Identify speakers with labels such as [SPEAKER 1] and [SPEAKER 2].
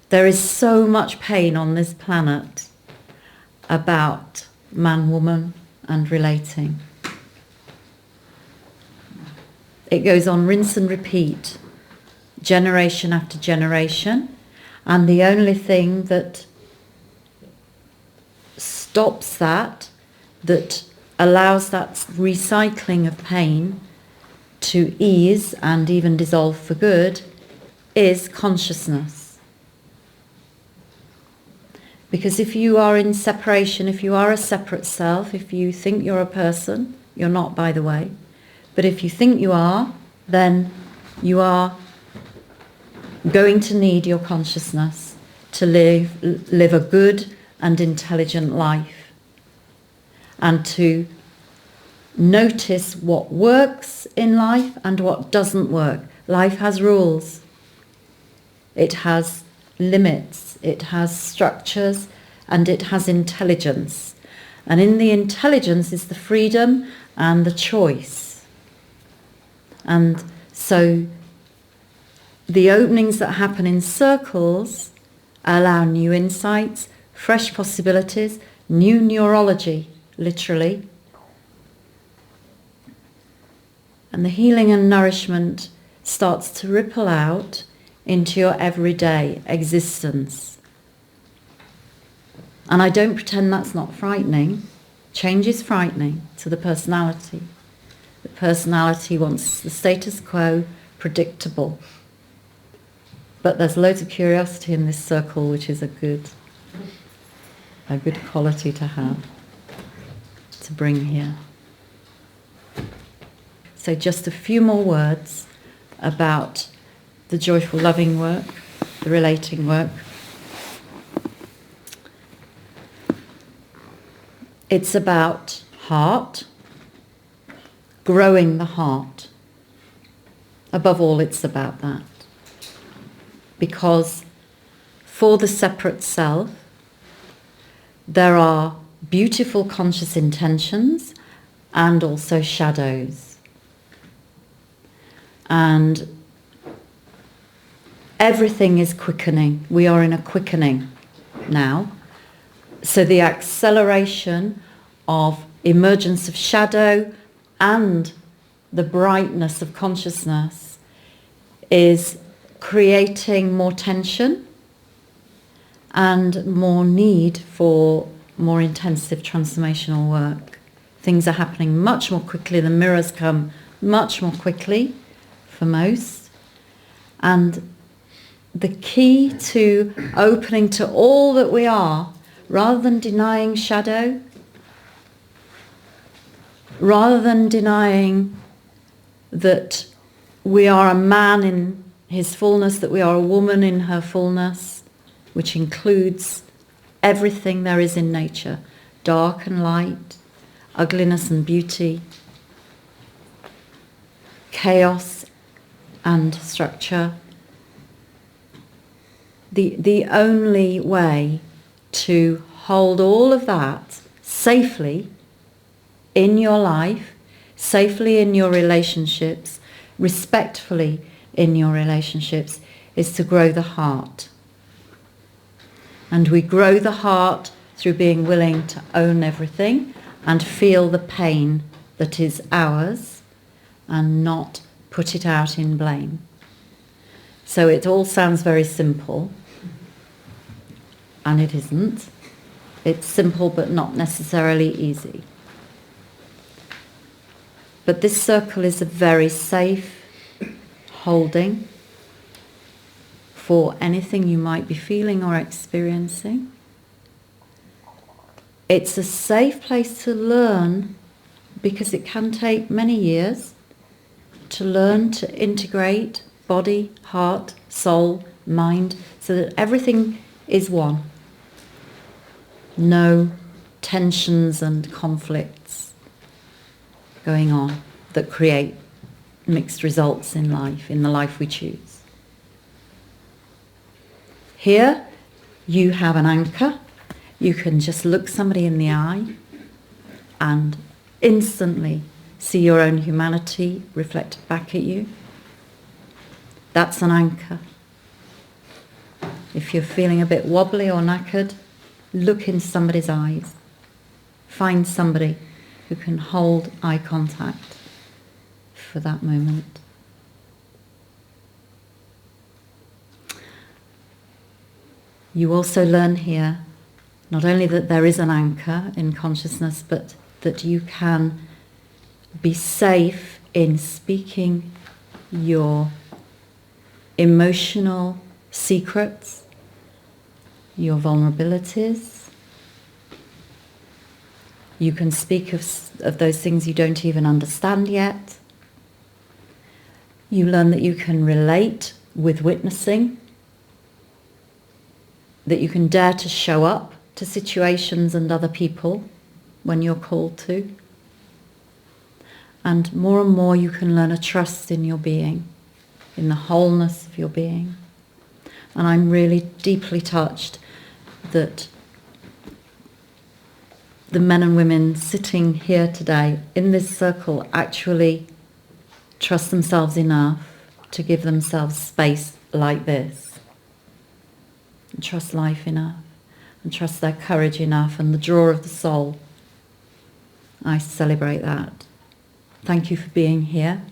[SPEAKER 1] There is so much pain on this planet about man, woman, and relating. It goes on rinse and repeat, generation after generation, and the only thing that stops that allows that recycling of pain to ease and even dissolve for good, is consciousness. Because if you are in separation, if you are a separate self, if you think you're a person, you're not, by the way, but if you think you are, then you are going to need your consciousness to live a good and intelligent life, and to notice what works in life and what doesn't work. Life has rules. It has limits, it has structures, and it has intelligence. And in the intelligence is the freedom and the choice. And so the openings that happen in circles allow new insights, fresh possibilities, new neurology, literally. And the healing and nourishment starts to ripple out into your everyday existence. And I don't pretend that's not frightening. Change is frightening to the personality. The personality wants the status quo predictable. But there's loads of curiosity in this circle, which is a good quality to have, to bring here. So just a few more words about the joyful loving work, the relating work. It's about heart, growing the heart. Above all, it's about that. Because for the separate self, there are beautiful conscious intentions and also shadows. And everything is quickening. We are in a quickening now. So the acceleration of emergence of shadow and the brightness of consciousness is creating more tension and more need for more intensive transformational work. Things are happening much more quickly. The mirrors come much more quickly for most. And the key to opening to all that we are, rather than denying shadow, rather than denying that we are a man in his fullness, that we are a woman in her fullness, which includes everything there is in nature, dark and light, ugliness and beauty, chaos and structure. The only way to hold all of that safely in your life, safely in your relationships, respectfully in your relationships, is to grow the heart. And we grow the heart through being willing to own everything and feel the pain that is ours and not put it out in blame. So it all sounds very simple, and it isn't. It's simple but not necessarily easy. But this circle is a very safe holding for anything you might be feeling or experiencing. It's a safe place to learn, because it can take many years to learn to integrate body, heart, soul, mind, so that everything is one. No tensions and conflicts going on that create mixed results in life, in the life we choose. Here you have an anchor. You can just look somebody in the eye and instantly see your own humanity reflected back at you. That's an anchor. If you're feeling a bit wobbly or knackered, look in somebody's eyes. Find somebody who can hold eye contact for that moment. You also learn here not only that there is an anchor in consciousness, but that you can be safe in speaking your emotional secrets, your vulnerabilities. You can speak of those things you don't even understand yet. You learn that you can relate with witnessing, that you can dare to show up to situations and other people when you're called to. And more you can learn a trust in your being, in the wholeness of your being. And I'm really deeply touched that the men and women sitting here today in this circle actually trust themselves enough to give themselves space like this. And trust life enough. And trust their courage enough and the draw of the soul. I celebrate that. Thank you for being here.